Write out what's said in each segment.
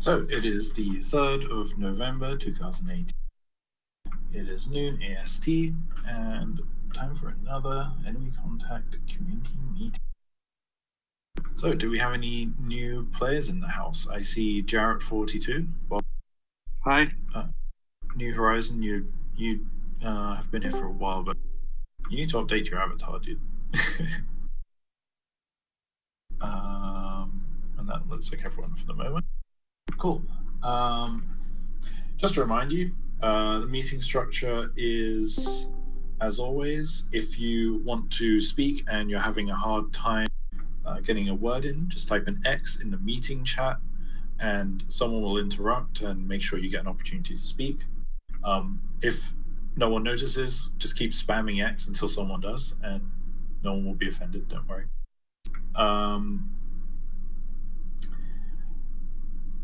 So it is the 3rd of November 2018. It is noon AST and time for another Enemy Contact community meeting. So do we have any new players in the house? I see Jarrett42. Well, hi. New Horizon, you have been here for a while, but you need to update your avatar, dude. And that looks like everyone for the moment. Cool. Just to remind you, the meeting structure is, as always, if you want to speak and you're having a hard time getting a word in, just type an X in the meeting chat and someone will interrupt and make sure you get an opportunity to speak. If no one notices, just keep spamming X until someone does and no one will be offended, don't worry.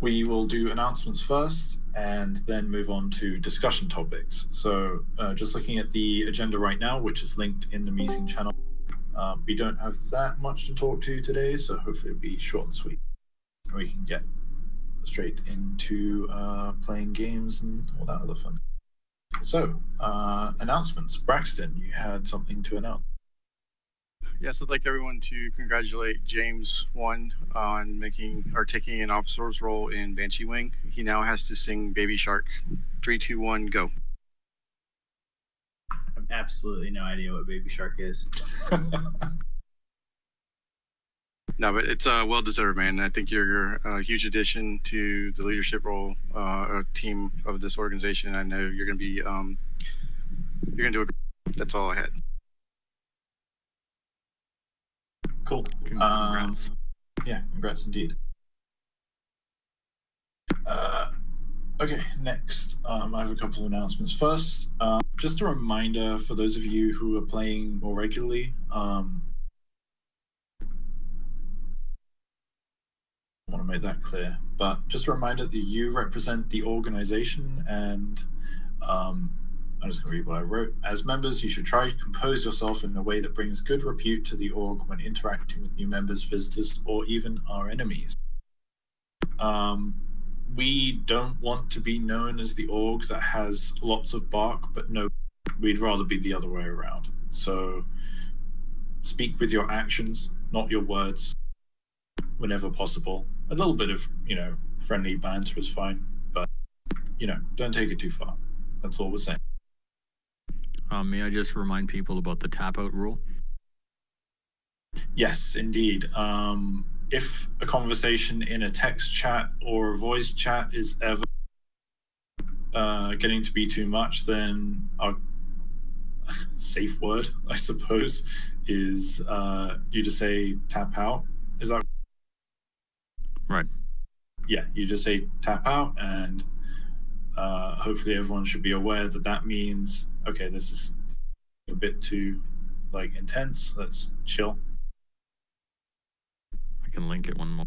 We will do announcements first and then move on to discussion topics. So just looking at the agenda right now, which is linked in the meeting channel, we don't have that much to talk to today, so hopefully it'll be short and sweet. We can get straight into playing games and all that other fun. So, announcements. Braxton, you had something to announce. Yes, I'd like everyone to congratulate James 1 on taking an officer's role in Banshee Wing. He now has to sing Baby Shark. 3, 2, 1, go. I have absolutely no idea what Baby Shark is. No, but it's well deserved, man. I think you're a huge addition to the leadership role or team of this organization. I know you're going to be you're going to do it. That's all I had. Cool. Congrats. Yeah, congrats indeed. Okay, next, I have a couple of announcements. First, just a reminder for those of you who are playing more regularly, I want to make that clear, but just a reminder that you represent the organization and I'm just going to read what I wrote. As members, you should try to compose yourself in a way that brings good repute to the org when interacting with new members, visitors, or even our enemies. We don't want to be known as the org that has lots of bark, but no, we'd rather be the other way around. So speak with your actions, not your words, whenever possible. A little bit of, friendly banter is fine, but, don't take it too far. That's all we're saying. May I just remind people about the tap-out rule? Yes, indeed. If a conversation in a text chat or a voice chat is ever getting to be too much, then our safe word, I suppose, is you just say tap out. Is that right? Yeah, you just say tap out, and hopefully everyone should be aware that that means, okay, this is a bit too intense. Let's chill. I can link it one more.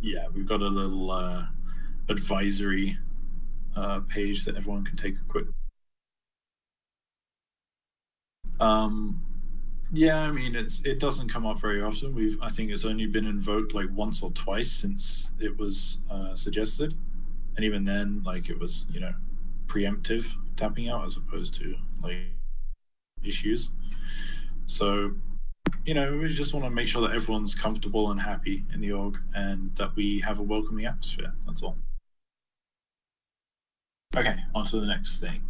Yeah, we've got a little advisory page that everyone can take a quick. Yeah, I mean it doesn't come up very often. I think it's only been invoked once or twice since it was suggested, and even then it was preemptive tapping out as opposed to issues. So we just want to make sure that everyone's comfortable and happy in the org and that we have a welcoming atmosphere. That's all. Okay, on to the next thing.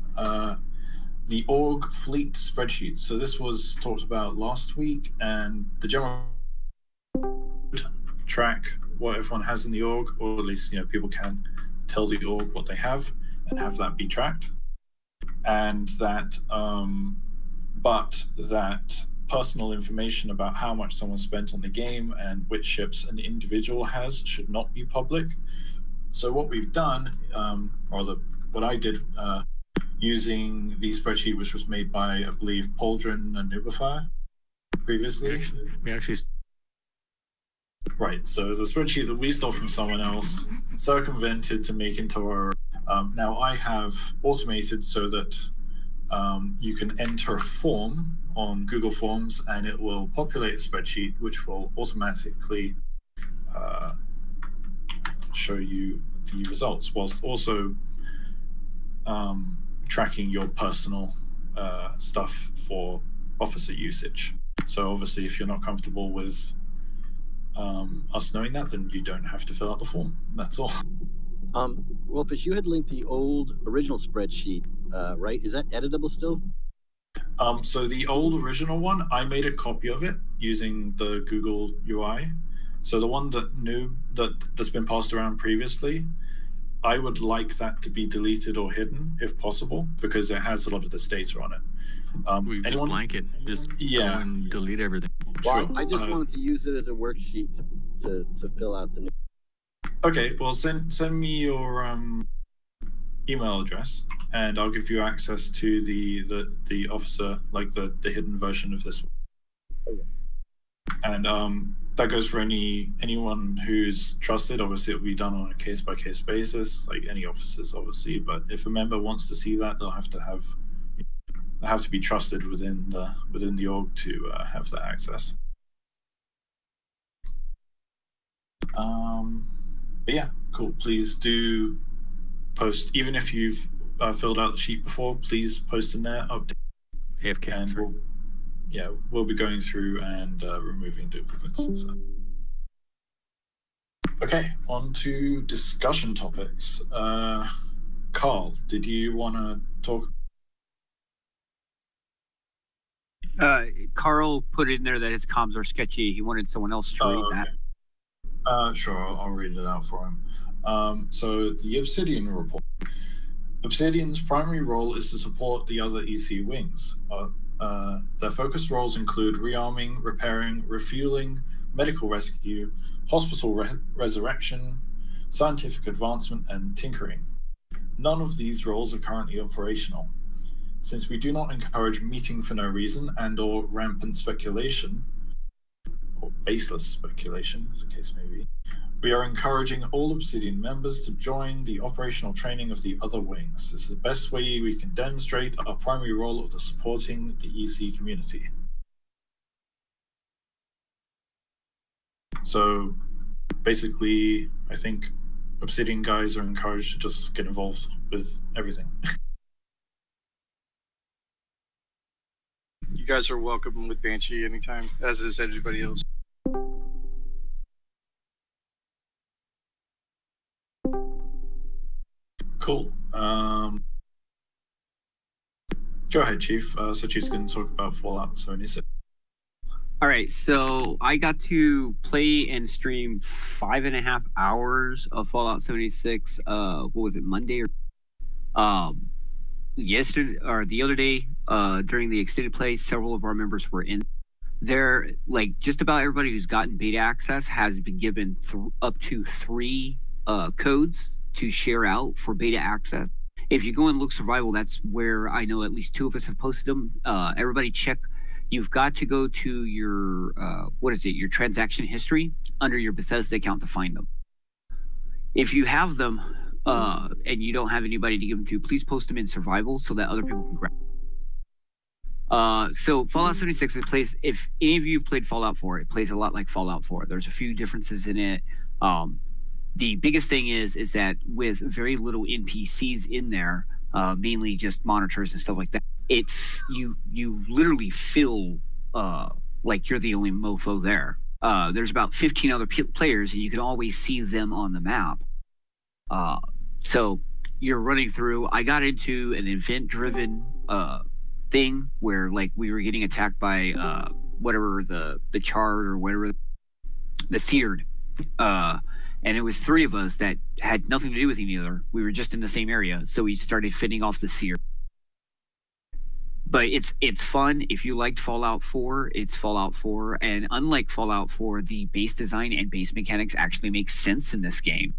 The org fleet spreadsheet. So this was talked about last week, and the general track what everyone has in the org, or at least people can tell the org what they have and have that be tracked. And that but that personal information about how much someone spent on the game and which ships an individual has should not be public. So what we've done, what I did using the spreadsheet, which was made by, I believe, Pauldron and Uberfire previously. We actually... Right, so the spreadsheet that we stole from someone else, circumvented to make into our... now I have automated so that you can enter a form on Google Forms and it will populate a spreadsheet which will automatically show you the results, whilst also tracking your personal stuff for officer usage. So obviously, if you're not comfortable with us knowing that, then you don't have to fill out the form. That's all. Wolfish, you had linked the old original spreadsheet, right? Is that editable still? So the old original one, I made a copy of it using the Google UI. So the one that's been passed around previously, I would like that to be deleted or hidden if possible, because it has a lot of this data on it. We just blank it. Just go and delete everything. Well, Sure. I just wanted to use it as a worksheet to fill out the new. Okay, well, send me your email address, and I'll give you access to the officer, like the hidden version of this. And that goes for anyone who's trusted. Obviously, it'll be done on a case-by-case basis, like any officers, obviously. But if a member wants to see that, they'll have to be trusted within the org to have that access. But yeah, cool. Please do post, even if you've filled out the sheet before. Please post in there, update, AFK. and we'll be going through and removing duplicates. So. Okay, on to discussion topics. Carl, did you want to talk? Carl put in there that his comms are sketchy. He wanted someone else to read that. Sure, I'll read it out for him. So the Obsidian report. Obsidian's primary role is to support the other EC wings. Their focused roles include rearming, repairing, refueling, medical rescue, hospital resurrection, scientific advancement, and tinkering. None of these roles are currently operational. Since we do not encourage meeting for no reason and/or rampant speculation, or baseless speculation, as the case may be, we are encouraging all Obsidian members to join the operational training of the other wings. This is the best way we can demonstrate our primary role of supporting the EC community. So basically, I think Obsidian guys are encouraged to just get involved with everything. You guys are welcome with Banshee anytime, as is everybody else. Cool. Go ahead, Chief. So Chief's going to talk about Fallout 76. All right, so I got to play and stream 5.5 hours of Fallout 76. What was it, Monday or yesterday or the other day? During the extended play, several of our members were in there. Like just about everybody who's gotten beta access has been given up to 3 codes to share out for beta access. If you go and look survival, that's where I know at least 2 of us have posted them. Everybody check. You've got to go to your, your transaction history under your Bethesda account to find them. If you have them and you don't have anybody to give them to, please post them in survival so that other people can grab them. So Fallout 76 plays, if any of you played Fallout 4, it plays a lot like Fallout 4. There's a few differences in it. The biggest thing is that with very little NPCs in there, mainly just monitors and stuff like that, you literally feel like you're the only mofo there. There's about 15 other players, and you can always see them on the map. So you're running through. I got into an event-driven thing where like we were getting attacked by whatever the charred or whatever the seared. And it was 3 of us that had nothing to do with each other. We were just in the same area, so we started fending off the seer. But it's fun. If you liked Fallout 4, it's Fallout 4. And unlike Fallout 4, the base design and base mechanics actually make sense in this game.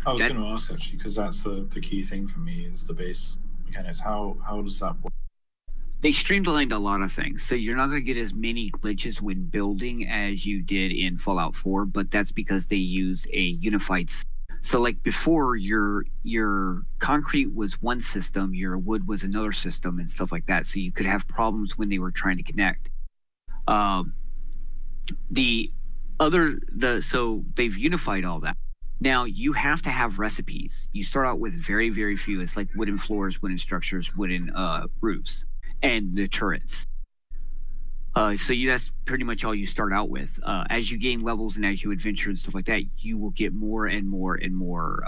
I was going to ask, actually, because that's the key thing for me is the base mechanics. How does that work? They streamlined a lot of things, so you're not going to get as many glitches when building as you did in Fallout 4, but that's because they use a unified. So like before, your concrete was one system, your wood was another system, and stuff like that. So you could have problems when they were trying to connect. So they've unified all that. Now you have to have recipes. You start out with very, very few. It's like wooden floors, wooden structures, wooden roofs, and the turrets. That's pretty much all you start out with. As you gain levels and as you adventure and stuff like that, you will get more and more and more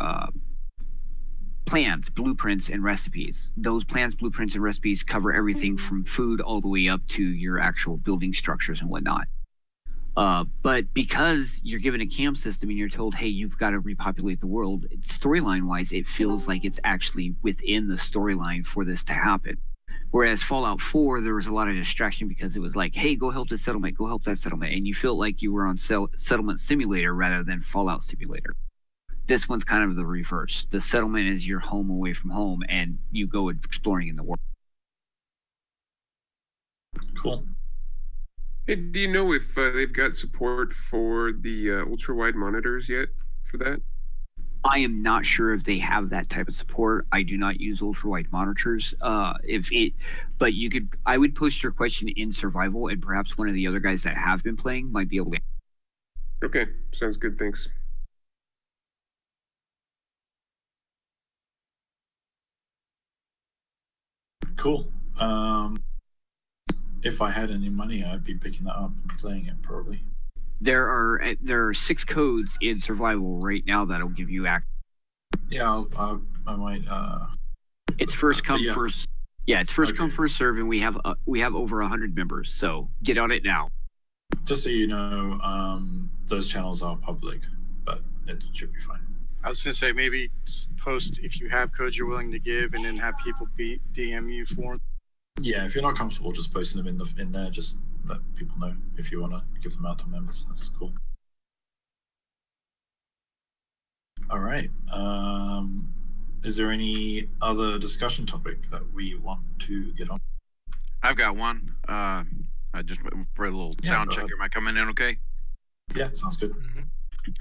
plans, blueprints, and recipes. Those plans, blueprints, and recipes cover everything from food all the way up to your actual building structures and whatnot. But because you're given a cam system and you're told, hey, you've got to repopulate the world, storyline-wise, it feels like it's actually within the storyline for this to happen. Whereas Fallout 4, there was a lot of distraction because it was like, hey, go help this settlement, go help that settlement. And you felt like you were on Settlement Simulator rather than Fallout Simulator. This one's kind of the reverse. The settlement is your home away from home, and you go exploring in the world. Cool. Hey, do you know if they've got support for the ultra-wide monitors yet for that? I am not sure if they have that type of support. I do not use ultra-wide monitors. I would post your question in survival, and perhaps one of the other guys that have been playing might be able to. Okay, sounds good. Thanks. Cool. If I had any money, I'd be picking that up and playing it probably. There are 6 codes in survival right now that'll give you access. Yeah, I might. It's first come first. Yeah, it's first come Okay. first serve, and we have over 100 members. So get on it now. Just so you know, those channels are public, but it should be fine. I was gonna say maybe post if you have codes you're willing to give, and then have people DM you for them. Yeah, if you're not comfortable just posting them in there, just let people know if you want to give them out to members. That's cool. All right. Is there any other discussion topic that we want to get on? I've got one. I just for a little sound go check. ahead. Am I coming in okay? Yeah, sounds good.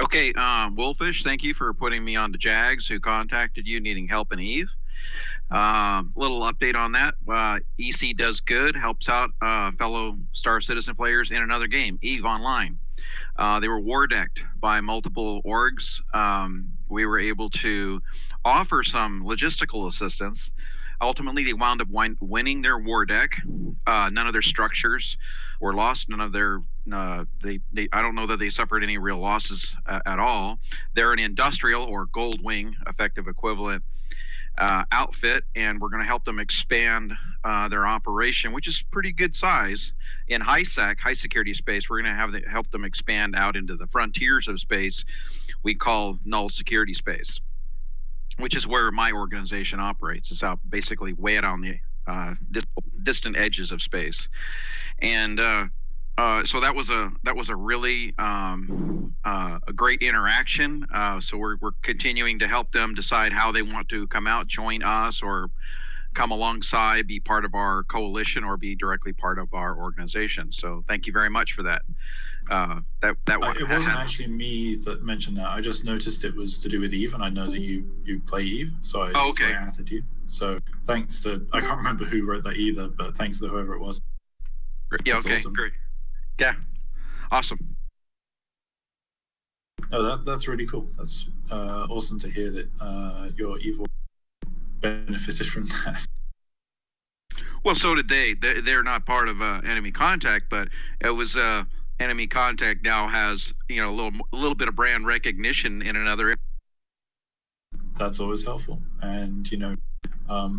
Okay, Wolfish, thank you for putting me on to Jags, who contacted you needing help in Eve. Little update on that. EC Does Good helps out fellow Star Citizen players in another game, Eve Online. They were war decked by multiple orgs. We were able to offer some logistical assistance. Ultimately, they wound up winning their war deck. None of their structures were lost. None of their I don't know that they suffered any real losses at all. They're an industrial or gold wing effective equivalent outfit, and we're going to help them expand their operation, which is pretty good size in high security space. We're going to help them expand out into the frontiers of space we call null security space, which is where my organization operates. It's out basically way out on the distant edges of space. And so that was a really a great interaction. So we're continuing to help them decide how they want to come out, join us, or come alongside, be part of our coalition, or be directly part of our organization. So thank you very much for that. It wasn't actually me that mentioned that. I just noticed it was to do with Eve, and I know that you play Eve, so I added you. So thanks to, I can't remember who wrote that either, but thanks to whoever it was. Yeah, That's okay, awesome. great. Yeah, awesome. No, that's really cool. That's awesome to hear that your evil benefited from that. Well, so did they. They're not part of enemy contact, but it was enemy contact now has a little bit of brand recognition in another. That's always helpful. And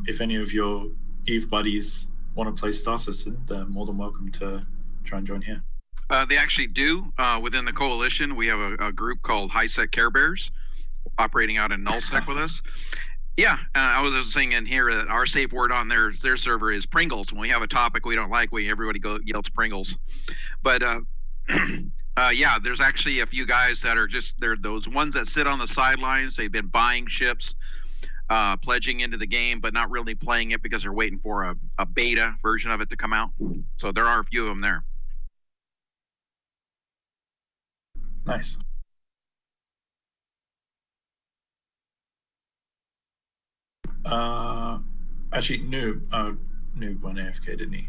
if any of your Eve buddies want to play Star Citizen, they're more than welcome to try and join here. They actually do. Within the coalition, we have a group called High Sec Care Bears operating out in Nullsec with us. Yeah, I was just saying in here that our safe word on their server is Pringles. When we have a topic we don't like, everybody yells Pringles. But yeah, there's actually a few guys that are they're those ones that sit on the sidelines. They've been buying ships, pledging into the game, but not really playing it because they're waiting for a beta version of it to come out. So there are a few of them there. Nice. Actually, Noob went AFK, didn't he?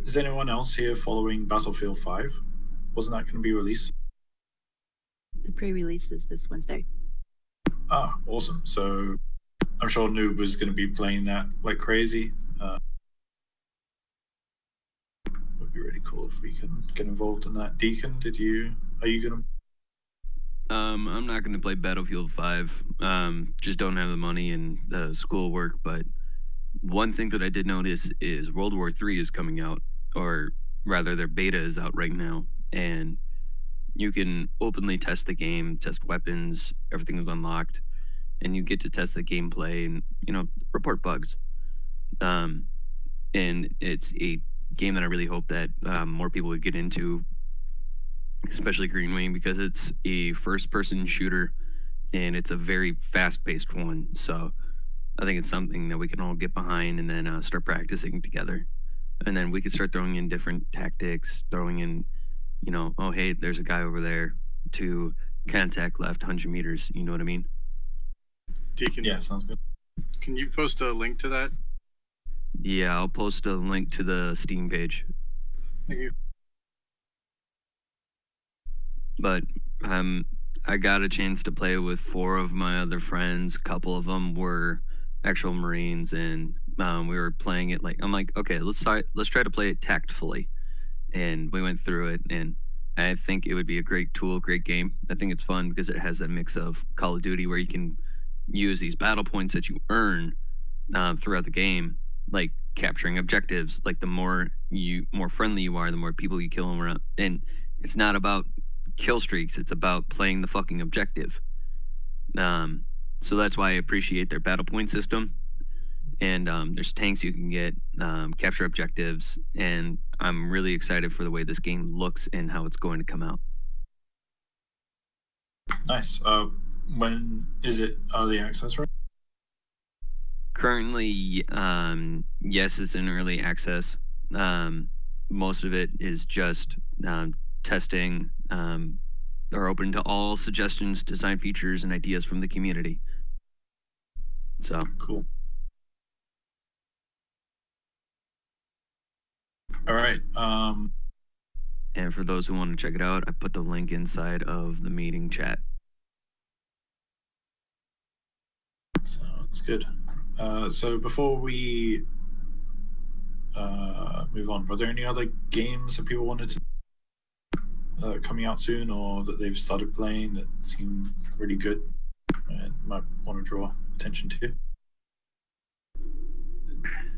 Is anyone else here following Battlefield 5? Wasn't that going to be released? The pre-release is this Wednesday. Ah, awesome. So I'm sure Noob is going to be playing that like crazy. Would be really cool if we can get involved in that. Deacon, are you going to? I'm not going to play Battlefield 5. Just don't have the money and schoolwork. But one thing that I did notice is World War III is coming out, or rather, their beta is out right now, and you can openly test the game, test weapons, everything is unlocked, and you get to test the gameplay and report bugs. And it's a game that I really hope that more people would get into, especially Green Wing, because it's a first-person shooter and it's a very fast-paced one. So I think it's something that we can all get behind and then start practicing together. And then we could start throwing in different tactics, throwing in, oh, hey, there's a guy over there, to contact left 100 meters. You know what I mean? Deacon, Yeah, sounds good. can you post a link to that? Yeah, I'll post a link to the Steam page. Thank you. But I got a chance to play with 4 of my other friends. A couple of them were actual Marines, and we were playing it like, I'm like, okay, let's try to play it tactfully. And we went through it, and I think it would be a great tool, great game. I think it's fun because it has that mix of Call of Duty where you can use these battle points that you earn throughout the game, like capturing objectives. Like the more friendly you are, the more people you kill around. And it's not about kill streaks, it's about playing the fucking objective. So that's why I appreciate their battle point system. And there's tanks you can get, capture objectives, and I'm really excited for the way this game looks and how it's going to come out. Nice. When is it early access, right? Currently, yes, it's in early access. Most of it is just testing, are open to all suggestions, design features, and ideas from the community. So Cool. All right. and for those who want to check it out, I put the link inside of the meeting chat. Sounds good. So before we move on, were there any other games that people wanted to coming out soon, or that they've started playing that seem really good and might want to draw attention to?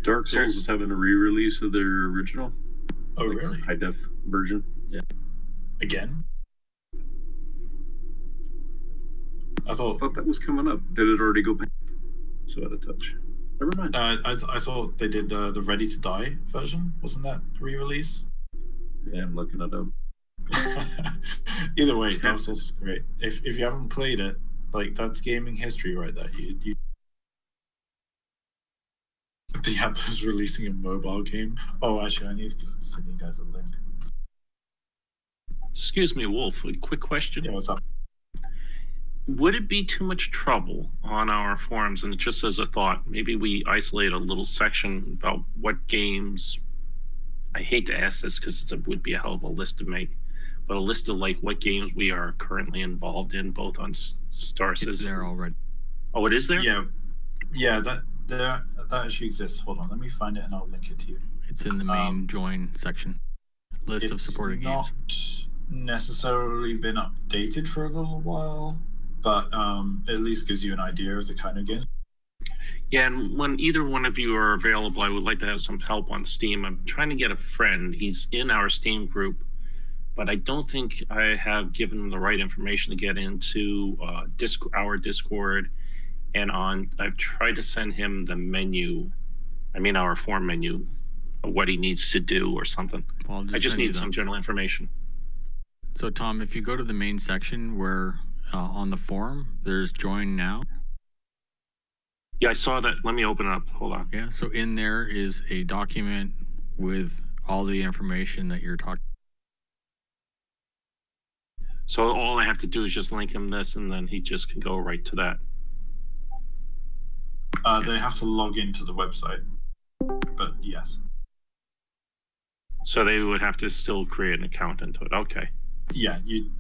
Dark Souls is having a re-release of their original. Oh, really? High def version. Yeah. Again? I thought that was coming up. Did it already go back? So out of touch. Never mind. I thought they did the Ready to Die version. Wasn't that the re-release? Yeah, I'm looking it up. Either way, Dark Souls is great. If you haven't played it, like, that's gaming history right there. You Diablo's releasing a mobile game. Oh, actually, I need to send you guys a link. Excuse me, Wolf, a quick question. Yeah, what's up? Would it be too much trouble on our forums, and just as a thought, maybe we isolate a little section about what games, I hate to ask this because it would be a hell of a list to make, but a list of like what games we are currently involved in, both on Star Citizen. It's there already. Oh, it is there? Yeah, that actually exists. Hold on, let me find it and I'll link it to you. It's in the main join section. List of supported games. It's not necessarily been updated for a little while, but at least gives you an idea of the kind of games. Yeah, and when either one of you are available, I would like to have some help on Steam. I'm trying to get a friend. He's in our Steam group, but I don't think I have given him the right information to get into our Discord. And I've tried to send him the menu, our form menu, of what he needs to do or something. Well, I just need some general information. So, Tom, if you go to the main section where on the forum, there's join now. Yeah, I saw that. Let me open it up. Hold on. Yeah, so in there is a document with all the information that you're talking. So all I have to do is just link him this, and then he just can go right to that. They have to log into the website, but yes. So they would have to still create an account into it. Okay. Yeah, you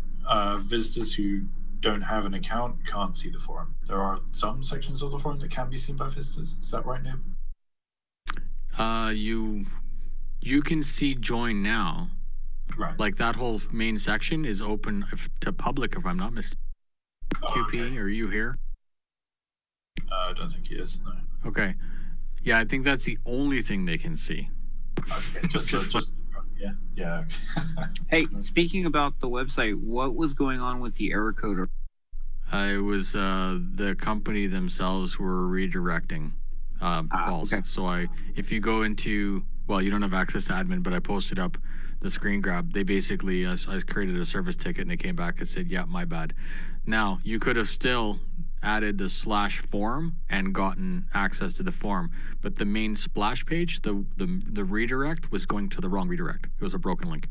visitors who don't have an account can't see the forum. There are some sections of the forum that can be seen by visitors. Is that right, Noob? You can see join now. Right. Like that whole main section is open to public, if I'm not mistaken. QP, are you here? I don't think he is. No. Okay. Yeah, I think that's the only thing they can see. Okay. Just yeah. Hey, speaking about the website, what was going on with the error code? It was the company themselves were redirecting false. Okay. So if you go into, well, you don't have access to admin, but I posted up the screen grab. They basically, I created a service ticket and they came back and said, yeah, my bad. Now, you could have still added the /forum and gotten access to the forum, but the main splash page, the redirect was going to the wrong redirect. It was a broken link.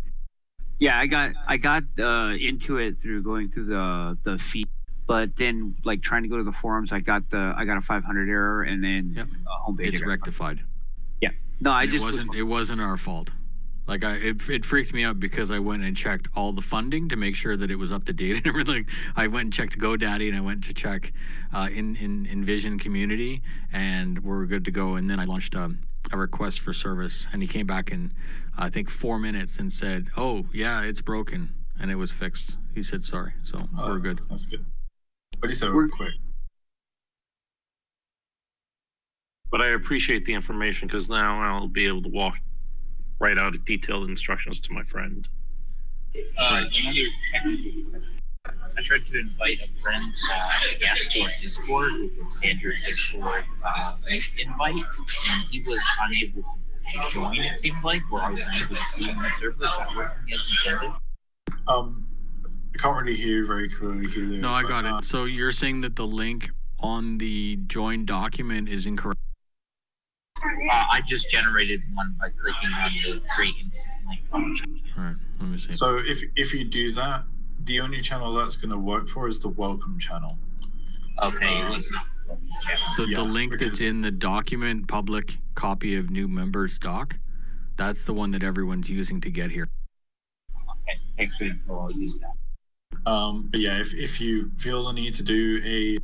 Yeah, I got into it through going through the feed, but then like trying to go to the forums, I got a 500 error, and then homepage. It's rectified. Yeah, no, It wasn't our fault. Like it freaked me out because I went and checked all the funding to make sure that it was up to date and everything. I went and checked GoDaddy and I went to check in Envision Community, and we're good to go. And then I launched a request for service, and he came back in I think 4 minutes and said, "Oh yeah, it's broken," and it was fixed. He said sorry, so we're good. That's good. But he said it was quick. But I appreciate the information because now I'll be able to write out detailed instructions to my friend. I tried to invite a friend as a guest to our Discord with a standard Discord invite, and he was unable to join, it seemed like, or I was unable to see him in the server. Is that working as intended? I can't really hear you very clearly, Helio. No, I got it. So you're saying that the link on the join document is incorrect? I just generated one by clicking on the create instant link function. All right, let me see. So if you do that, the only channel that's going to work for is the welcome channel. Okay, it was not the welcome channel. So the link that's in the document, public copy of new members doc, that's the one that everyone's using to get here. Okay, thanks for the info. I'll use that. But yeah, if you feel the need to do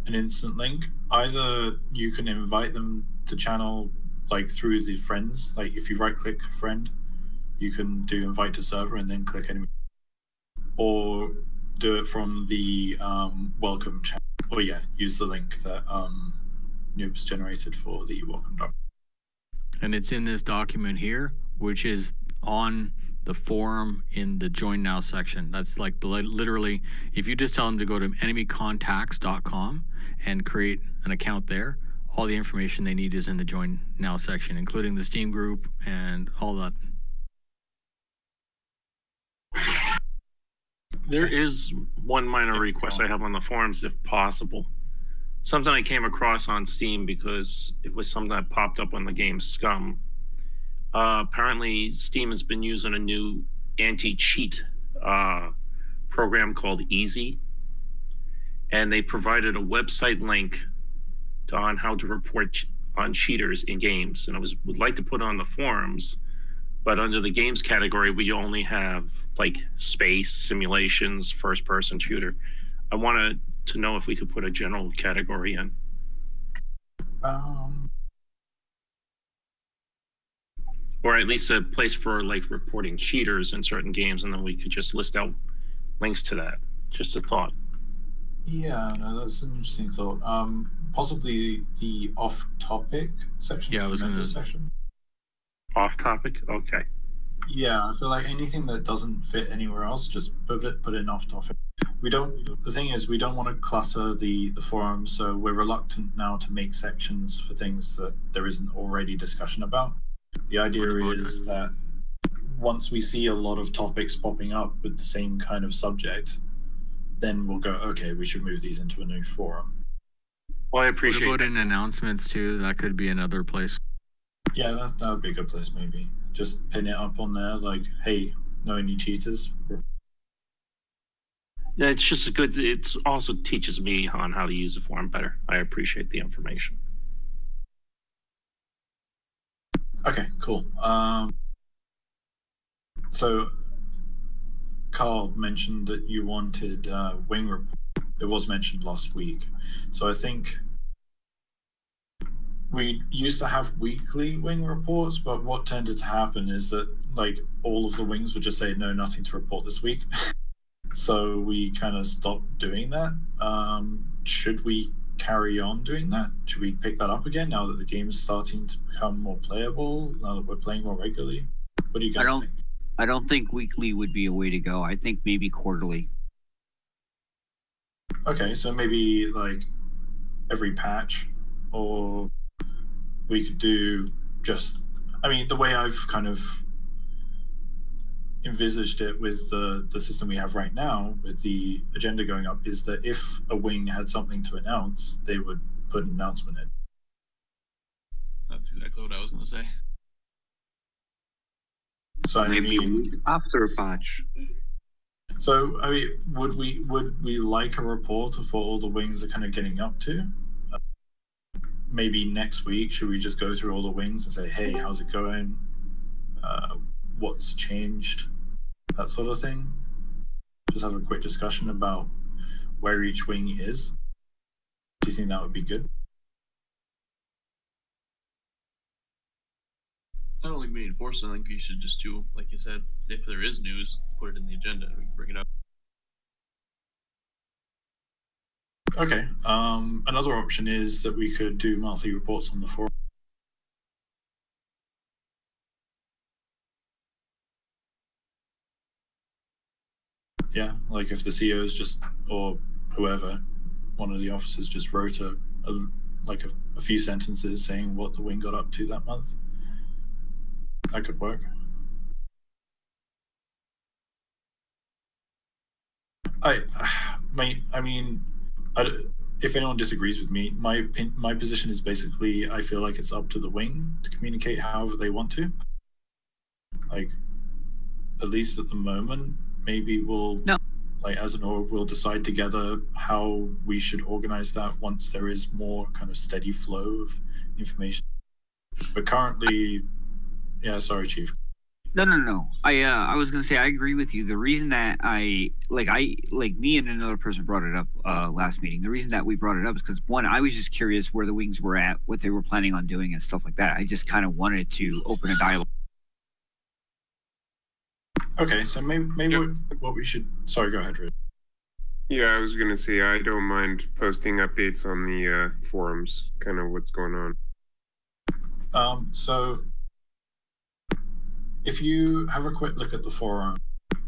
an instant link, either you can invite them to channel like through the friends, like if you right click friend, you can do invite to server and then click anywhere, or do it from the welcome channel, or use the link that Noob's generated for the welcome doc. And it's in this document here, which is on the forum in the join now section. That's like literally, if you just tell them to go to enemycontacts.com and create an account there, all the information they need is in the join now section, including the Steam group and all that. There is one minor request I have on the forums, if possible. Something I came across on Steam because it was something that popped up on the game Scum. Apparently, Steam has been using a new anti-cheat program called Easy, and they provided a website link on how to report on cheaters in games. And I would like to put on the forums, but under the games category, we only have like space, simulations, first-person shooter. I wanted to know if we could put a general category in. Or at least a place for like reporting cheaters in certain games, and then we could just list out links to that. Just a thought. Yeah, no, that's an interesting thought. Possibly the off-topic section. Yeah, I was in this section. Off topic? Okay. Yeah, I feel like anything that doesn't fit anywhere else, just put it in off topic. The thing is, we don't want to clutter the forum, so we're reluctant now to make sections for things that there isn't already discussion about. The idea is that once we see a lot of topics popping up with the same kind of subject, then we'll go, okay, we should move these into a new forum. Well, I appreciate What about in announcements too? That could be another place. Yeah, that would be a good place maybe. Just pin it up on there like, hey, no any cheaters. Yeah, it's just a good, it also teaches me on how to use the forum better. I appreciate the information. Okay, cool. So Carl mentioned that you wanted wing report. It was mentioned last week. So I think we used to have weekly wing reports, but what tended to happen is that like all of the wings would just say no, nothing to report this week. So we kind of stopped doing that. Should we carry on doing that? Should we pick that up again now that the game is starting to become more playable, now that we're playing more regularly? What do you guys think? I don't think weekly would be a way to go. I think maybe quarterly. Okay, so maybe like every patch, or we could do just, I mean, the way I've kind of envisaged it with the system we have right now, with the agenda going up, is that if a wing had something to announce, they would put an announcement in. That's exactly what I was going to say. So I mean, after a patch. So I mean, would we like a report of what all the wings are kind of getting up to? Maybe next week, should we just go through all the wings and say, hey, how's it going? What's changed? That sort of thing. Just have a quick discussion about where each wing is. Do you think that would be good? I don't think we need to force it. I think you should just do, like you said, if there is news, put it in the agenda and we can bring it up. Okay. Another option is that we could do monthly reports on the forum. Yeah, like if the CEOs just, or whoever, one of the officers just wrote a few sentences saying what the wing got up to that month. That could work. If anyone disagrees with me, my position is basically I feel like it's up to the wing to communicate however they want to. Like, at least at the moment, maybe we'll, like as an org, we'll decide together how we should organize that once there is more kind of steady flow of information. But currently, yeah, sorry, Chief. No. I was gonna say I agree with you. The reason that me and another person brought it up last meeting. The reason that we brought it up is because one, I was just curious where the wings were at, what they were planning on doing, and stuff like that. I just kind of wanted to open a dialogue. Okay, so maybe what we should. Sorry, go ahead, Rid. Yeah, I was gonna say I don't mind posting updates on the forums, kind of what's going on. So if you have a quick look at the forum,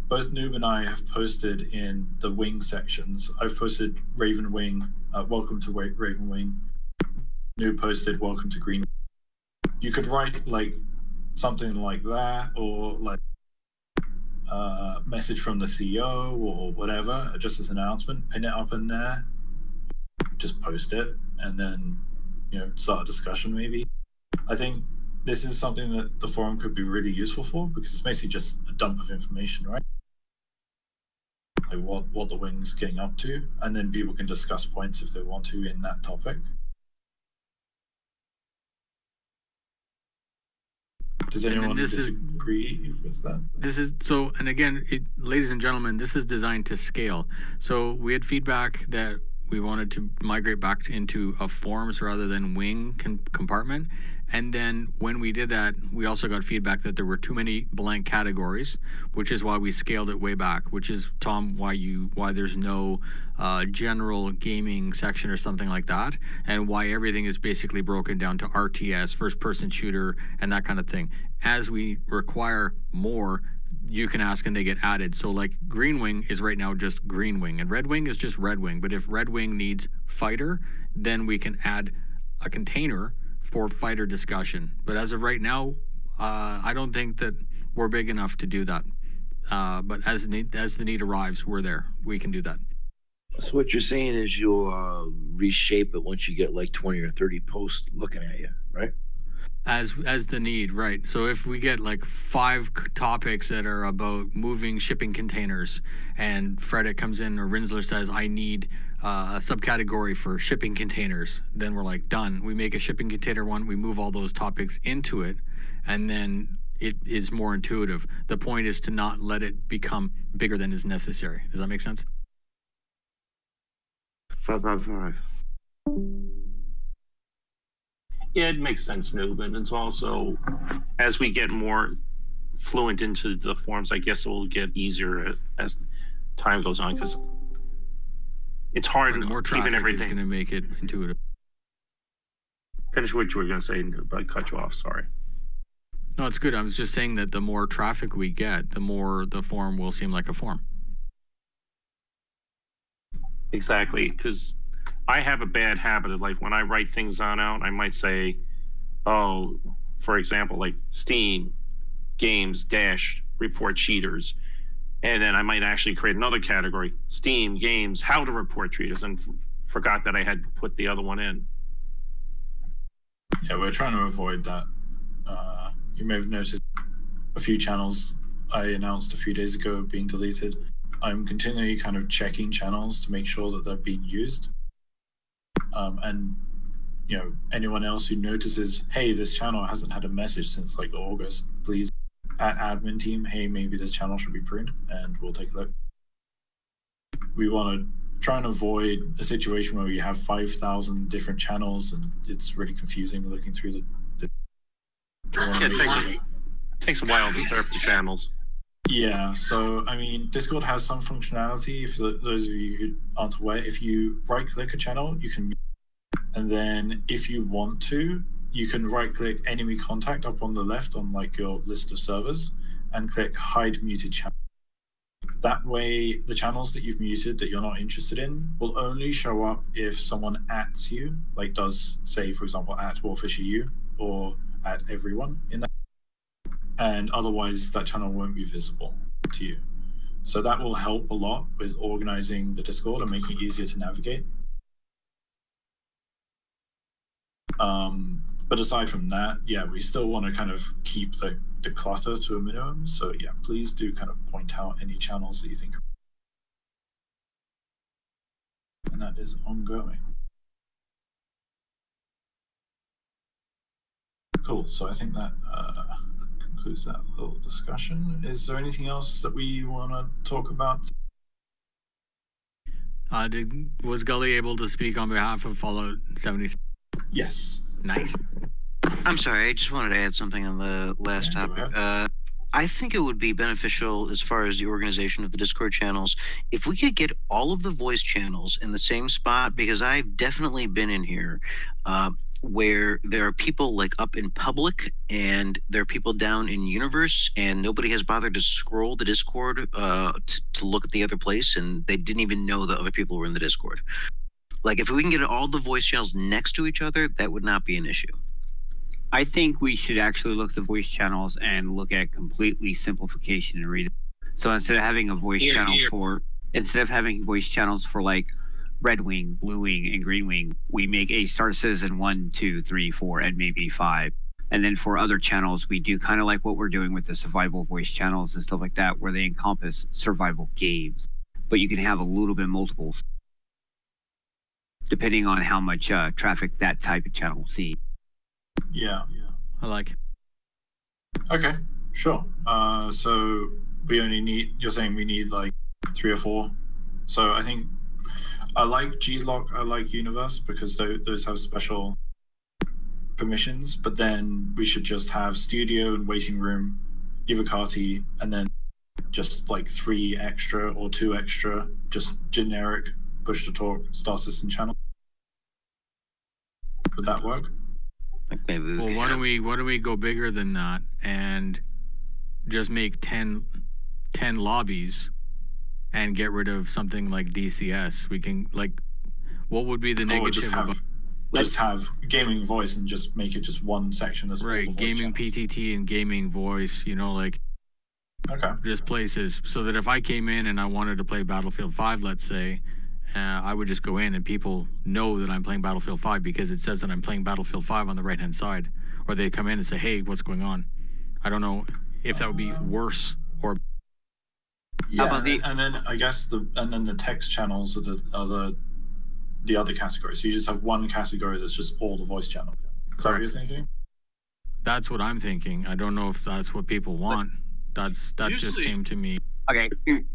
both Noob and I have posted in the wing sections. I've posted Raven Wing, welcome to Raven Wing. Noob posted welcome to Green. You could write like something like that, or like message from the CEO or whatever, just as an announcement, pin it up in there, just post it, and then, start a discussion maybe. I think this is something that the forum could be really useful for, because it's basically just a dump of information, right? Like what the wing's getting up to, and then people can discuss points if they want to in that topic. Does anyone disagree with that? This is so, and again, ladies and gentlemen, this is designed to scale. So we had feedback that we wanted to migrate back into a forms rather than wing compartment. And then when we did that, we also got feedback that there were too many blank categories, which is why we scaled it way back, which is, Tom, why there's no general gaming section or something like that, and why everything is basically broken down to RTS, first person shooter, and that kind of thing. As we require more, you can ask and they get added. So like Green Wing is right now just Green Wing, and Red Wing is just Red Wing. But if Red Wing needs fighter, then we can add a container for fighter discussion. But as of right now, I don't think that we're big enough to do that. But as the need arrives, we're there. We can do that. So what you're saying is you'll reshape it once you get like 20 or 30 posts looking at you, right? As the need, right? So if we get like 5 topics that are about moving shipping containers, and Frederick comes in or Rinsler says, I need a subcategory for shipping containers, then we're like, done. We make a shipping container one, we move all those topics into it, and then it is more intuitive. The point is to not let it become bigger than is necessary. Does that make sense? 555. Yeah, it makes sense, Noob. And it's also, as we get more fluent into the forms, I guess it will get easier as time goes on, because it's hard. The more traffic even is everything. going to make it intuitive. Finish what you were going to say, Noob. I cut you off. Sorry. No, it's good. I was just saying that the more traffic we get, the more the form will seem like a form. Exactly, because I have a bad habit of, like, when I write things out, I might say, oh, for example, like Steam games dash report cheaters, and then I might actually create another category, Steam games how to report cheaters, and forgot that I had to put the other one in. Yeah, we're trying to avoid that. You may have noticed a few channels I announced a few days ago being deleted. I'm continually kind of checking channels to make sure that they're being used. And you know, anyone else who notices, hey, this channel hasn't had a message since like August, please at admin team, hey, maybe this channel should be pruned, and we'll take a look. We want to try and avoid a situation where we have 5,000 different channels and it's really confusing looking through the Yeah, it takes a while to surf the channels. Yeah, so I mean, Discord has some functionality. For those of you who aren't aware, if you right-click a channel, you can, and then if you want to, you can right-click enemy contact up on the left on like your list of servers, and click hide muted channel. That way, the channels that you've muted that you're not interested in will only show up if someone @s you, like does say, for example, @WolfishAU or @everyone in that. And otherwise that channel won't be visible to you. So that will help a lot with organizing the Discord and making it easier to navigate. But aside from that, yeah, we still want to kind of keep the clutter to a minimum. So yeah, please do kind of point out any channels that you think. And that is ongoing. Cool, so I think that concludes that little discussion. Is there anything else that we want to talk about? Was Gully able to speak on behalf of Fallout 76? Yes. Nice. I'm sorry, I just wanted to add something on the last topic. I think it would be beneficial as far as the organization of the Discord channels if we could get all of the voice channels in the same spot, because I've definitely been in here where there are people like up in public and there are people down in universe, and nobody has bothered to scroll the Discord to look at the other place, and they didn't even know that other people were in the Discord. Like, if we can get all the voice channels next to each other, that would not be an issue. I think we should actually look at the voice channels and look at completely simplification and read it. So instead of having a voice channel voice channels for like Red Wing, Blue Wing, and Green Wing, we make a Star Citizen 1, 2, 3, 4, and maybe 5. And then for other channels, we do kind of like what we're doing with the survival voice channels and stuff like that, where they encompass survival games. But you can have a little bit multiples, depending on how much traffic that type of channel sees. Yeah. I like. Okay, sure. So we only need, you're saying we need like 3 or 4. So I think I like G-Lock, I like Universe, because those have special permissions, but then we should just have Studio and Waiting Room, Evocati, and then just like 3 extra or 2 extra, just generic push to talk Star Citizen channel. Would that work? Maybe well, why don't we go bigger than that and just make 10 lobbies and get rid of something like DCS? We can, like, what would be the negative? Just have gaming voice and just make it just one section that's right. all the voice Gaming channels. PTT and gaming voice. You know, like just places so that if I came in and I wanted to play Battlefield 5, let's say. I would just go in and people know that I'm playing Battlefield 5 because it says that I'm playing Battlefield 5 on the right-hand side. Or they come in and say, hey, what's going on? I don't know if that would be worse or... Yeah, and then I guess the text channels are the other category. So you just have one category that's just all the voice channel. Is that what you're thinking? That's what I'm thinking. I don't know if that's what people want. That just Usually- came to me. Okay. I think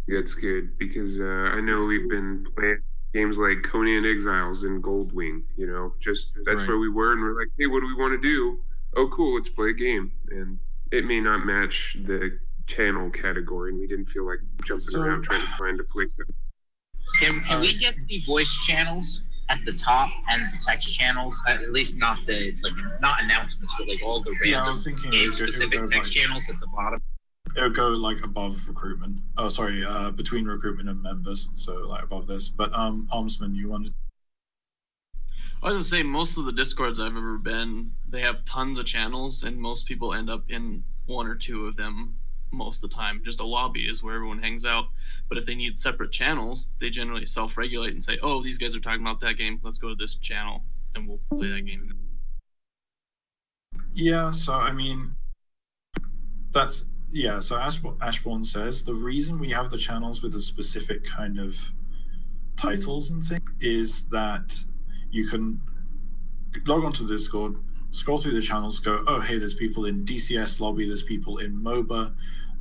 that's good because I know we've been playing games like Conan Exiles and Goldwing. You know, just that's Right. where we were, and we're like, hey, what do we want to do? Oh, cool, let's play a game, and it may not match the channel category, and we didn't feel like jumping around trying to find a place that. Can we get the voice channels at the top and the text channels, at least not the not announcements, but like all the Yeah, I random was thinking game it would go specific like- text channels at the bottom? It would go like above recruitment. Oh, sorry, between recruitment and members. So like above this. But Armsman, you wanted. I was gonna say most of the Discords I've ever been, they have tons of channels, and most people end up in one or two of them most of the time. Just a lobby is where everyone hangs out. But if they need separate channels, they generally self-regulate and say, "Oh, these guys are talking about that game. Let's go to this channel and we'll play that game." Yeah, so I mean, that's yeah. So Ashbourne says the reason we have the channels with a specific kind of titles and things is that you can log onto the Discord, scroll through the channels, go, oh hey, there's people in DCS lobby, there's people in MOBA,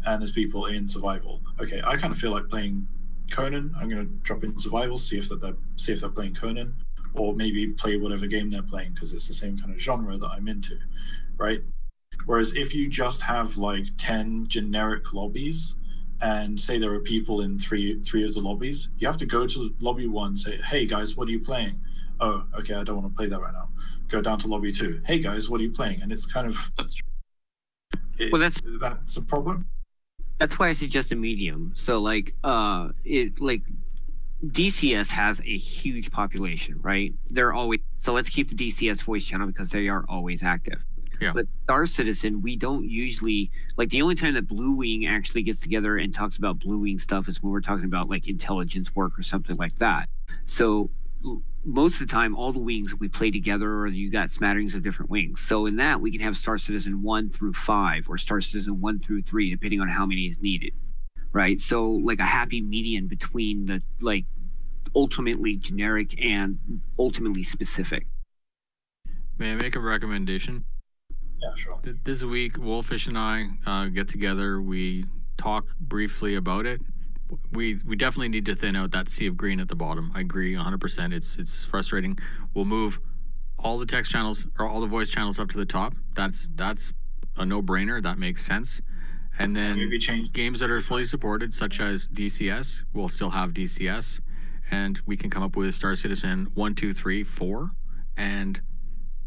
and there's people in survival. Okay, I kind of feel like playing Conan. I'm gonna drop in survival, see if they're playing Conan, or maybe play whatever game they're playing because it's the same kind of genre that I'm into, right? Whereas if you just have like 10 generic lobbies and say there are people in three of the lobbies, you have to go to lobby 1, say, hey guys, what are you playing? Oh, okay, I don't want to play that right now. Go down to lobby 2. Hey guys, what are you playing? And it's kind of That's true. Well, that's a problem. That's why I suggest a medium. So DCS has a huge population, right? They're always so let's keep the DCS voice channel because they are always active. Yeah. But Star Citizen, we don't usually the only time that Blue Wing actually gets together and talks about Blue Wing stuff is when we're talking about like intelligence work or something like that. So most of the time, all the wings we play together, or you got smatterings of different wings. So in that, we can have Star Citizen 1 through 5 or Star Citizen 1 through 3, depending on how many is needed, right? So like a happy median between the ultimately generic and ultimately specific. May I make a recommendation? Yeah, sure. This week, Wolfish and I get together. We talk briefly about it. We definitely need to thin out that sea of green at the bottom. I agree 100%. It's frustrating. We'll move all the text channels or all the voice channels up to the top. That's a no-brainer. That makes sense. And then maybe change games that are fully supported, such as DCS, we'll still have DCS, and we can come up with Star Citizen 1, 2, 3, 4, and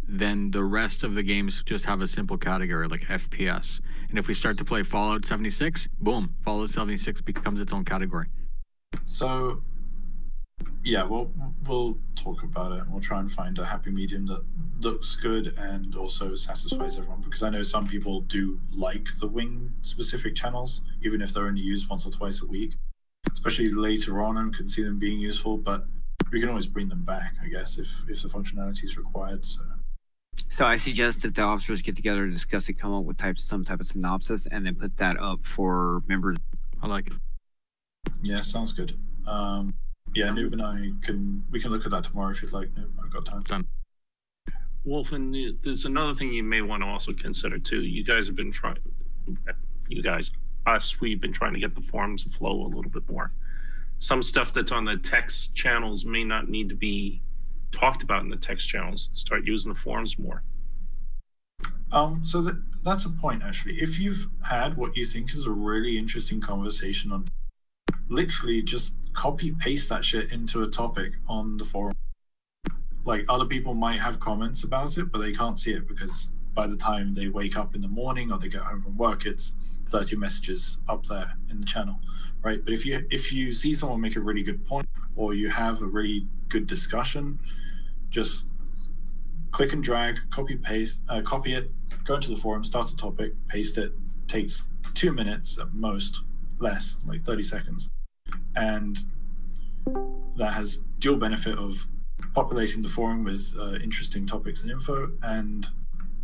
then the rest of the games just have a simple category like FPS. And if we start to play Fallout 76, boom, Fallout 76 becomes its own category. So, yeah, we'll talk about it and we'll try and find a happy medium that looks good and also satisfies everyone. Because I know some people do like the wing specific channels, even if they're only used once or twice a week. Especially later on, and can see them being useful. But we can always bring them back, I guess, if the functionality is required. So I suggest that the officers get together and discuss it, come up with some type of synopsis, and then put that up for members. I like it. Yeah, sounds good. Yeah, Noob and I we can look at that tomorrow if you'd like, Noob. I've got time. Done. Wolf, and there's another thing you may want to also consider too. You guys have been trying, we've been trying to get the forums to flow a little bit more. Some stuff that's on the text channels may not need to be talked about in the text channels. Start using the forums more. So that's a point, actually. If you've had what you think is a really interesting conversation on, literally just copy paste that shit into a topic on the forum. Like, other people might have comments about it, but they can't see it because by the time they wake up in the morning or they get home from work, it's 30 messages up there in the channel, right? But if you see someone make a really good point or you have a really good discussion, just click and drag, copy it, go into the forum, start a topic, paste it. Takes 2 minutes at most, less, like 30 seconds. And that has dual benefit of populating the forum with interesting topics and info, and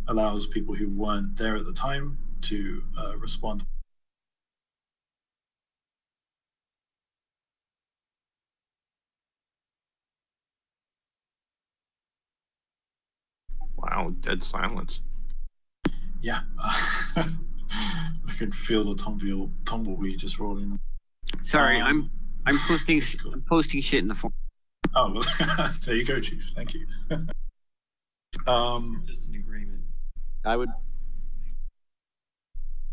allows people who weren't there at the time to respond. Wow, dead silence. yeah, I can feel the tumbleweed just rolling. Sorry, I'm posting shit in the forum. Oh, well, there you go, Chief. Thank you. Just an agreement. I would.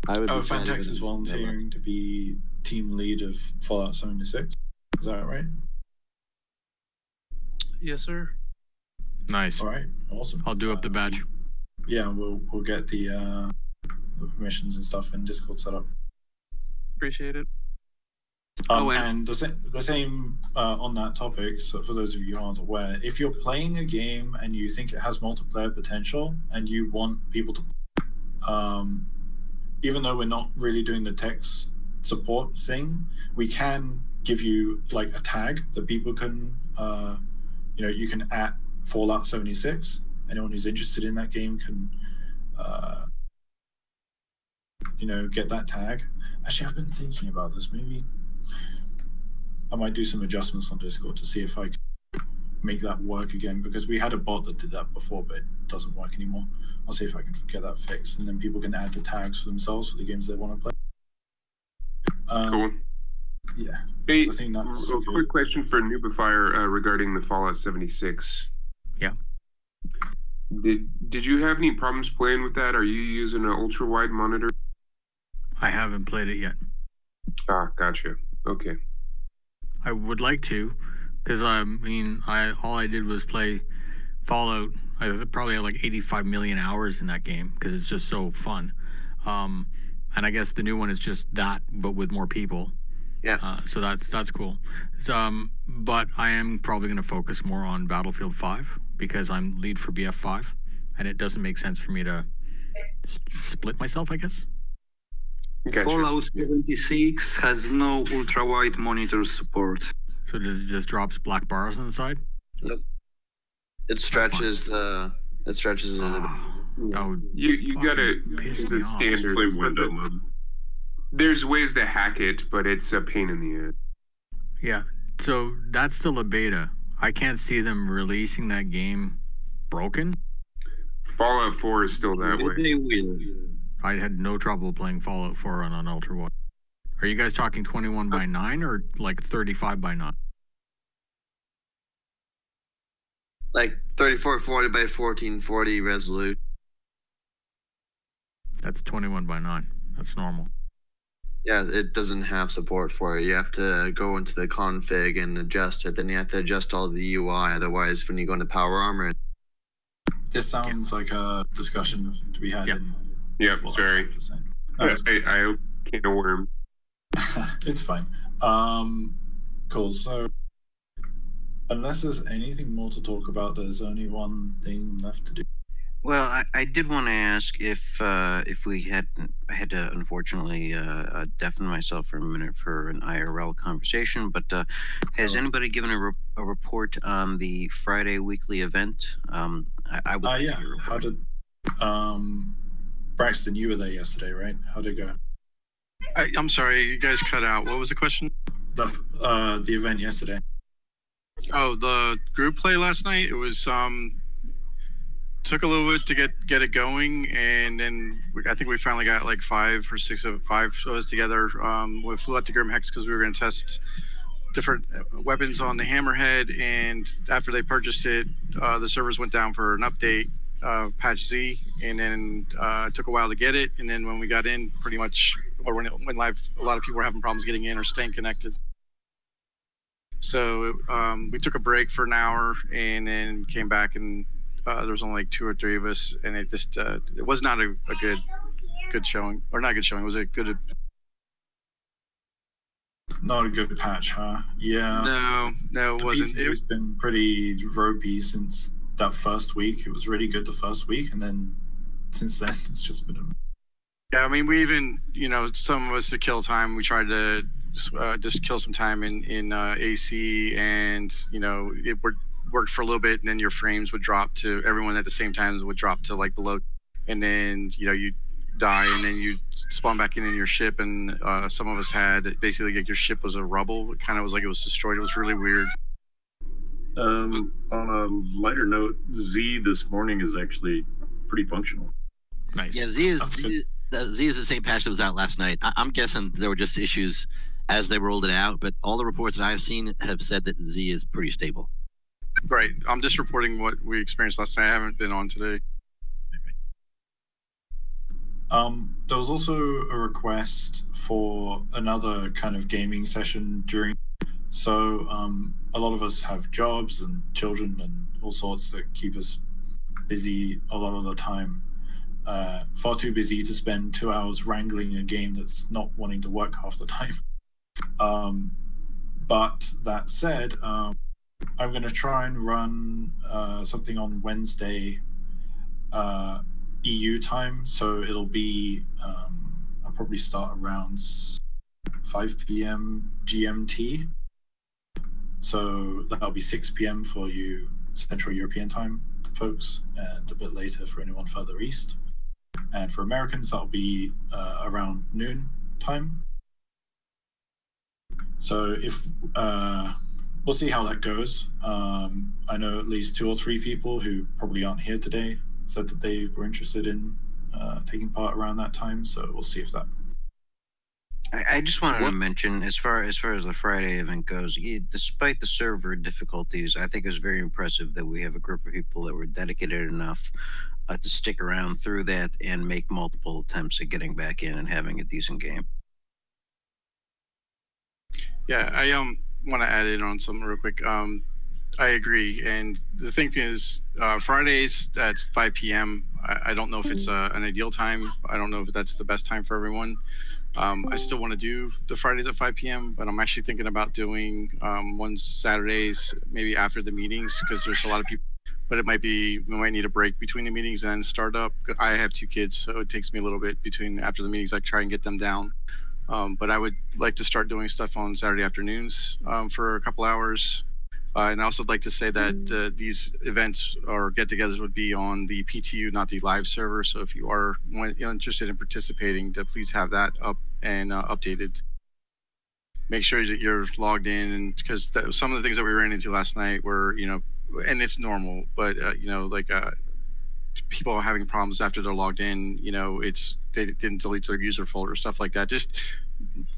Oh, be kind of Fantex is in- volunteering to be team lead of Fallout 76. Is that right? Yes, sir. Nice. All right, awesome. I'll do up the badge. Yeah, we'll get the permissions and stuff in Discord set up. Appreciate it. And the same on that topic. So for those of you who aren't aware, if you're playing a game and you think it has multiplayer potential and you want people to, even though we're not really doing the text support thing, we can give you like a tag that people can, you can at Fallout 76. Anyone who's interested in that game can, get that tag. Actually, I've been thinking about this. Maybe I might do some adjustments on Discord to see if I can make that work again, because we had a bot that did that before, but it doesn't work anymore. I'll see if I can get that fixed, and then people can add the tags for themselves for the games they want to play. Cool. Yeah. Hey, I think that's a quick question for Noobifier regarding the Fallout 76. Yeah. Did you have any problems playing with that? Are you using an ultra wide monitor? I haven't played it yet. Ah, gotcha. Okay. I would like to, because all I did was play Fallout. I probably had like 85 million hours in that game because it's just so fun. And I guess the new one is just that, but with more people. Yeah. So that's cool. But I am probably going to focus more on Battlefield 5 because I'm lead for BF5, and it doesn't make sense for me to split myself, I guess. Gotcha. Fallout 76 has no ultra-wide monitor support. So it just drops black bars on the side? Nope. It stretches the. It stretches it. You gotta use a standard play window mode. There's ways to hack it, but it's a pain in the ass. Yeah. So that's still a beta. I can't see them releasing that game broken. Fallout 4 is still that way. They will. I had no trouble playing Fallout 4 on an ultra wide. Are you guys talking 21 by 9 or like 35 by 9? Like 3440 by 1440 resolute. That's 21 by 9. That's normal. Yeah, it doesn't have support for it. You have to go into the config and adjust it. Then you have to adjust all the UI. Otherwise, when you go into Power Armor, this sounds like a discussion to be had. Yeah, sorry. I can't worm. It's fine. Cool. So, unless there's anything more to talk about, there's only one thing left to do. Well, I did want to ask if we had I had to unfortunately deafen myself for a minute for an IRL conversation, but has anybody given a report on the Friday weekly event? I would. Yeah. How did Braxton? You were there yesterday, right? How did it go? I'm sorry, you guys cut out. What was the question? The event yesterday. Oh, the group play last night. It was took a little bit to get it going, and then I think we finally got like 5 or 6 of us together. We flew out to Grim Hex because we were going to test different weapons on the Hammerhead, and after they purchased it, the servers went down for an update, patch Z, and then it took a while to get it, and then when we got in, pretty much, or when it went live, a lot of people were having problems getting in or staying connected. So we took a break for an hour and then came back, and there was only like 2 or 3 of us, and it just it was not a good showing, or not a good showing. It was a good. Not a good patch, huh? Yeah. No, it wasn't. It's been pretty ropey since that first week. It was really good the first week, and then since then it's just been. Yeah, I mean, we even, some of us to kill time. We tried to just kill some time in AC, and it worked for a little bit, and then your frames would drop to everyone at the same time would drop to like below, and then you die, and then you spawn back in your ship, and some of us had basically like your ship was a rubble. It kind of was like it was destroyed. It was really weird. On a lighter note, Z this morning is actually pretty functional. Nice. Yeah, Z is the same patch that was out last night. I'm guessing there were just issues as they rolled it out, but all the reports that I've seen have said that Z is pretty stable. Right. I'm just reporting what we experienced last night. I haven't been on today. There was also a request for another kind of gaming session during. So a lot of us have jobs and children and all sorts that keep us busy a lot of the time. Far too busy to spend 2 hours wrangling a game that's not wanting to work half the time. But that said, I'm going to try and run something on Wednesday EU time. So it'll be, I'll probably start around 5 p.m. GMT. So that'll be 6 p.m. for you Central European time folks, and a bit later for anyone further east. And for Americans, that'll be around noon time. So if we'll see how that goes. I know at least 2 or 3 people who probably aren't here today said that they were interested in taking part around that time. So we'll see if that. I just wanted to mention, as far as the Friday event goes, despite the server difficulties, I think it was very impressive that we have a group of people that were dedicated enough to stick around through that and make multiple attempts at getting back in and having a decent game. Yeah, I want to add in on something real quick. I agree, and the thing is, Fridays at 5 p.m. I don't know if it's an ideal time. I don't know if that's the best time for everyone. I still want to do the Fridays at 5 p.m., but I'm actually thinking about doing one Saturdays maybe after the meetings, because there's a lot of people. But it might be, we might need a break between the meetings and start up. I have 2 kids, so it takes me a little bit between after the meetings. I try and get them down. But I would like to start doing stuff on Saturday afternoons for a couple hours. And I also like to say that these events or get-togethers would be on the PTU, not the live server. So if you are interested in participating, to please have that up and updated. Make sure that you're logged in, and because some of the things that we ran into last night were, and it's normal, but people are having problems after they're logged in. They didn't delete their user folder, stuff like that. Just,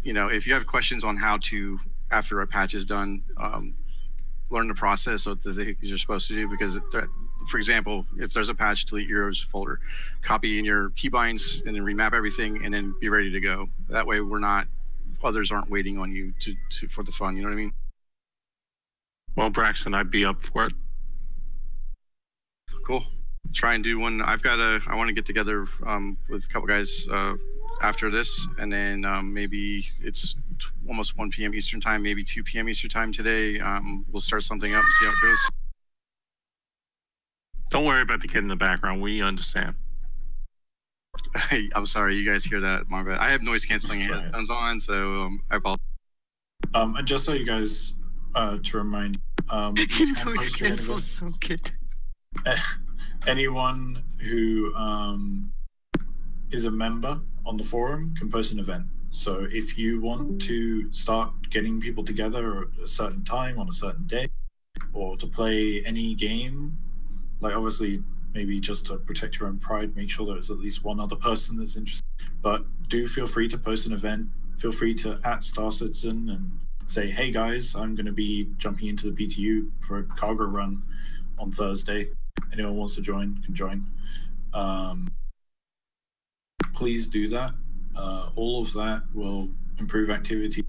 if you have questions on how to, after a patch is done, learn the process of the things you're supposed to do, because for example, if there's a patch, delete your user folder, copy in your keybinds, and then remap everything, and then be ready to go. That way others aren't waiting on you for the fun. You know what I mean? Well, Braxton, I'd be up for it. Cool. Try and do one. I want to get together with a couple guys after this, and then maybe it's almost 1 p.m. Eastern time, maybe 2 p.m. Eastern time today. We'll start something up and see how it goes. Don't worry about the kid in the background. We understand. I'm sorry, you guys hear that? My bad. I have noise canceling headphones on, so I apologize. And just so you guys to remind you, Noise cancel is so good. Anyone who is a member on the forum can post an event. So if you want to start getting people together at a certain time on a certain day, or to play any game, like obviously maybe just to protect your own pride, make sure there's at least one other person that's interested. But do feel free to post an event. Feel free to @StarCitizen and say, hey guys, I'm going to be jumping into the PTU for a cargo run on Thursday. Anyone wants to join can join. Please do that. All of that will improve activity,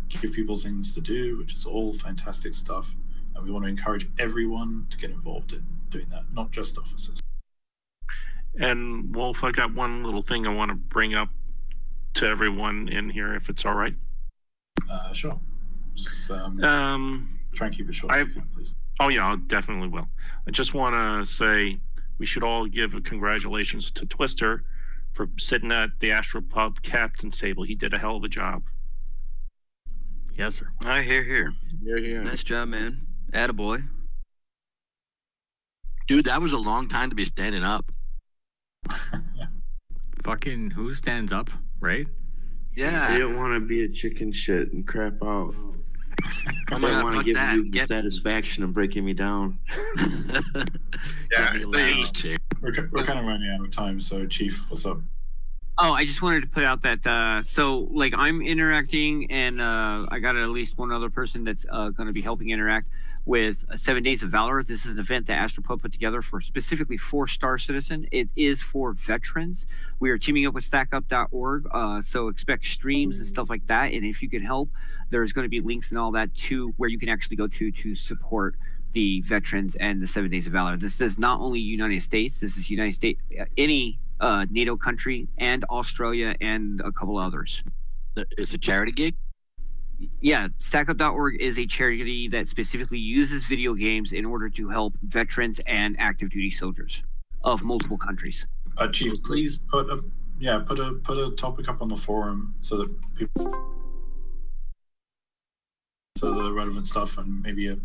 give people things to do, which is all fantastic stuff. And we want to encourage everyone to get involved in doing that, not just officers. And Wolf, I got one little thing I want to bring up to everyone in here, if it's all right. Sure. Just, try and keep it short if you can, please. Oh yeah, I definitely will. I just want to say we should all give a congratulations to Twister for sitting at the Astropub captain's table. He did a hell of a job. Yes, sir. I hear. Nice job, man. Attaboy. Dude, that was a long time to be standing up. Fucking who stands up, right? Yeah. You don't want to be a chicken shit and crap out. I want to give you the satisfaction of breaking me down. Yeah. We're kind of running out of time, so Chief, what's up? Oh, I just wanted to put out that so like I'm interacting, and I got at least one other person that's going to be helping interact with 7 Days of Valor. This is an event that Astropub put together for specifically for Star Citizen. It is for veterans. We are teaming up with StackUp.org, so expect streams and stuff like that. And if you can help, there's going to be links and all that to where you can actually go to support the veterans and the 7 Days of Valor. This is not only United States. This is United States, any NATO country, and Australia, and a couple others. It's a charity gig? Yeah, StackUp.org is a charity that specifically uses video games in order to help veterans and active duty soldiers of multiple countries. Chief, please put a topic up on the forum so that people, so the relevant stuff, and maybe a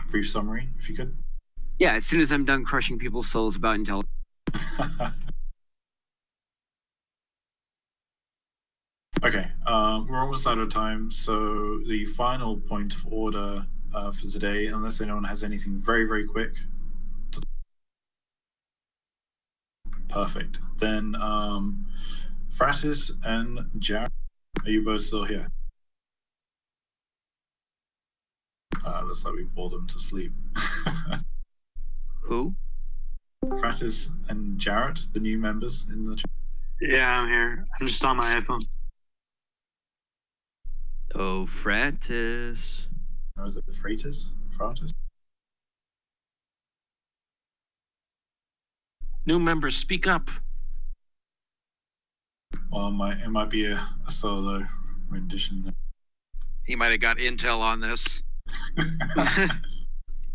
brief summary, if you could. Yeah, as soon as I'm done crushing people's souls about intelligence. Okay, we're almost out of time, so the final point of order for today, unless anyone has anything very, very quick. Perfect. Then Fratis and Jared, are you both still here? Looks like we bored them to sleep. Who? Fratis and Jarrett, the new members in the chat. Yeah, I'm here. I'm just on my iPhone. Oh, Fratis. Or is it Fratis? Fratis? New members, speak up. Well, it might be a solo rendition. He might have got intel on this.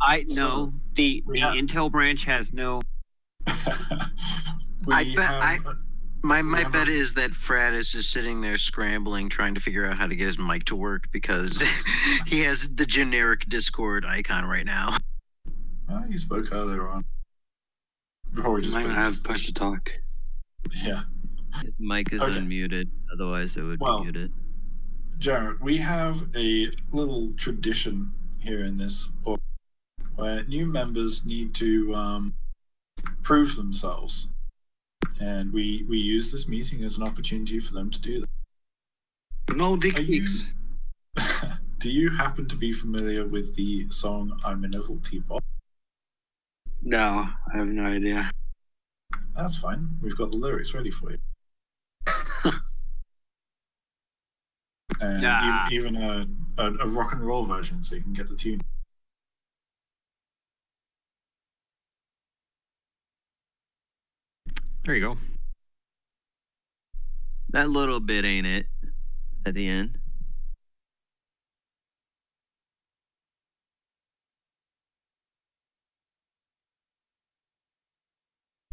I know the Intel branch has no. My bet is that Fratis is sitting there scrambling, trying to figure out how to get his mic to work because he has the generic Discord icon right now. You spoke earlier on. Before we just might have push to talk. Yeah. His mic is unmuted, otherwise it would be muted. Jarrett, we have a little tradition here in this org where new members need to prove themselves. And we use this meeting as an opportunity for them to do that. No dick pics. Do you happen to be familiar with the song I'm a Little Teapot? No, I have no idea. That's fine. We've got the lyrics ready for you. And even a rock and roll version so you can get the tune. There you go. That little bit ain't it at the end.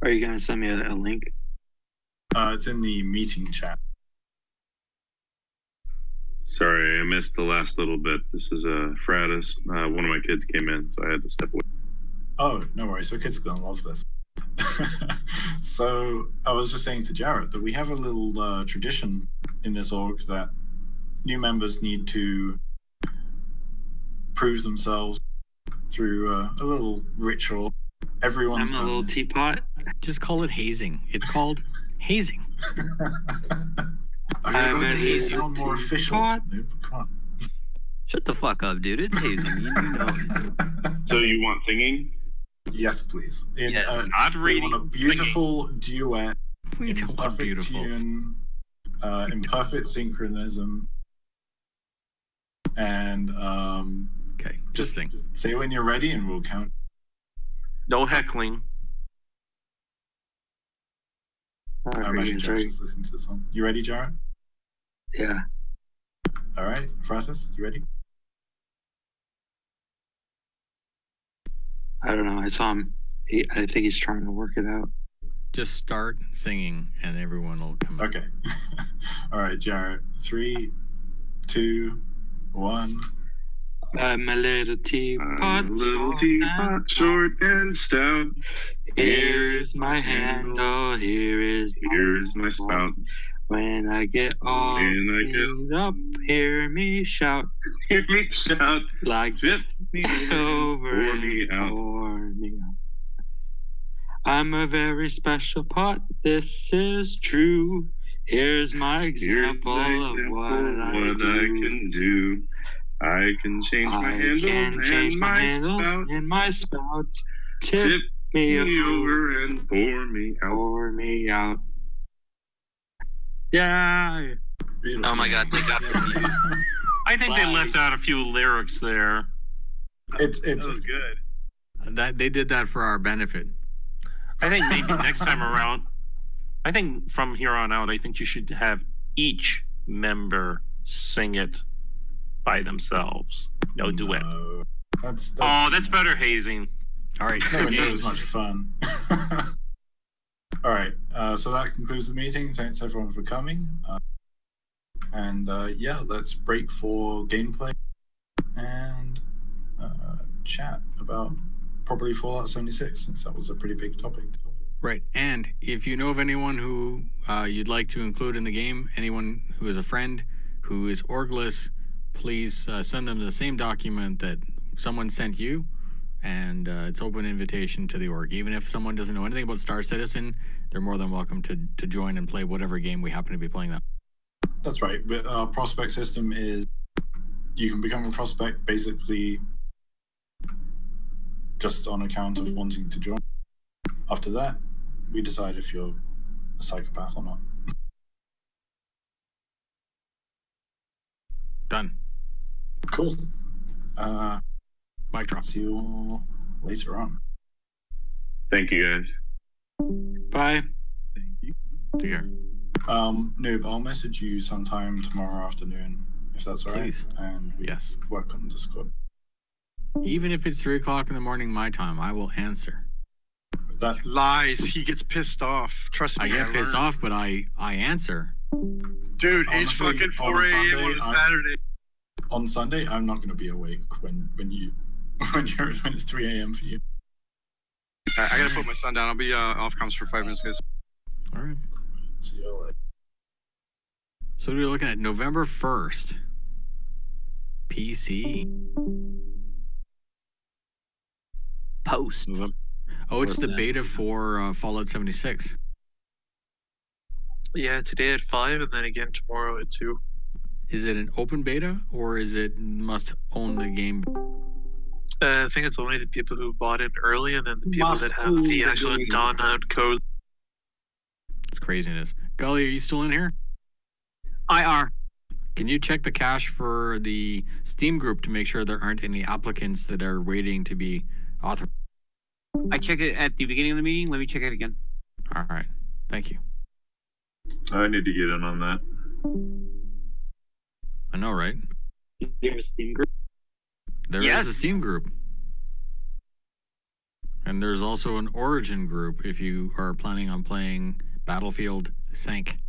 Are you going to send me a link? It's in the meeting chat. Sorry, I missed the last little bit. This is Fratis. One of my kids came in, so I had to step away. Oh, no worries. Your kids are going to love this. So I was just saying to Jarrett that we have a little tradition in this org that new members need to prove themselves through a little ritual. Everyone's I'm a done little this. teapot. Just call it hazing. It's called hazing. I'm a to sound more official. Nope, come on. Shut the fuck up, dude. It's hazing. You know it. So you want singing? Yes, please. Not we reading. want a beautiful duet. We in don't want perfect beautiful. tune, in perfect synchronism, and Okay, just sing. say when you're ready, and we'll count. No heckling. I imagine Josh is listening to the song. You ready, Jarrett? Yeah. All right, Francis, you ready? I don't know. I saw him. I think he's trying to work it out. Just start singing, and everyone will come. Okay. All right, Jarrett. 3, 2, 1. I'm a little teapot. I'm a little teapot, short and stout. Here's my handle. Here's my spout. When I get all singed up, hear me shout. Hear me shout. Like Zip me over pour me out. pour me out. I'm a very special pot. This is true. Here's my example of what I can do. I can change my handle and my spout. and my spout. Tip me over and pour me out. Pour me out. Yeah. Oh my God! Thank God for you. I think they left out a few lyrics there. It's That was good. That they did that for our benefit. I think maybe next time around, I think from here on out, I think you should have each member sing it by themselves. No duet. That's better hazing. All right, it's never near as much fun. All right, so that concludes the meeting. Thanks everyone for coming. Yeah, let's break for gameplay and chat about probably Fallout 76, since that was a pretty big topic. Right, and if you know of anyone who you'd like to include in the game, anyone who is a friend who is orgless, please send them the same document that someone sent you, and it's open invitation to the org. Even if someone doesn't know anything about Star Citizen, they're more than welcome to join and play whatever game we happen to be playing that. That's right. But our prospect system is you can become a prospect basically just on account of wanting to join. After that, we decide if you're a psychopath or not. Done. Cool. Mic drop. See you all later on. Thank you, guys. Bye. Take care. Noob, I'll message you sometime tomorrow afternoon, if that's all right. Please. And we Yes. work on Discord. Even if it's 3 o'clock in the morning my time, I will answer. That Lies. He gets pissed off. Trust me. I get pissed off, but I answer. Dude, it's Honestly, fucking on 4 a a.m. Sunday, on a Saturday. on Sunday, I'm not going to be awake when it's 3 a.m. for you. All right, I gotta put my son down. I'll be off comms for 5 minutes, guys. All right. See you later. So we're looking at November 1st. PC. Post. Oh, it's the What's that? beta for Fallout 76. Yeah, today at 5 and then again tomorrow at 2. Is it an open beta or is it must own the game? I think it's only the people who bought in early and then the people that have the actual done out code. It's craziness. Gully, are you still in here? IR. Can you check the cache for the Steam group to make sure there aren't any applicants that are waiting to be authorized? I checked it at the beginning of the meeting. Let me check it again. All right. Thank you. I need to get in on that. I know, right? You have a Steam group? There is Yes. a Steam group. And there's also an Origin group if you are planning on playing Battlefield Sank.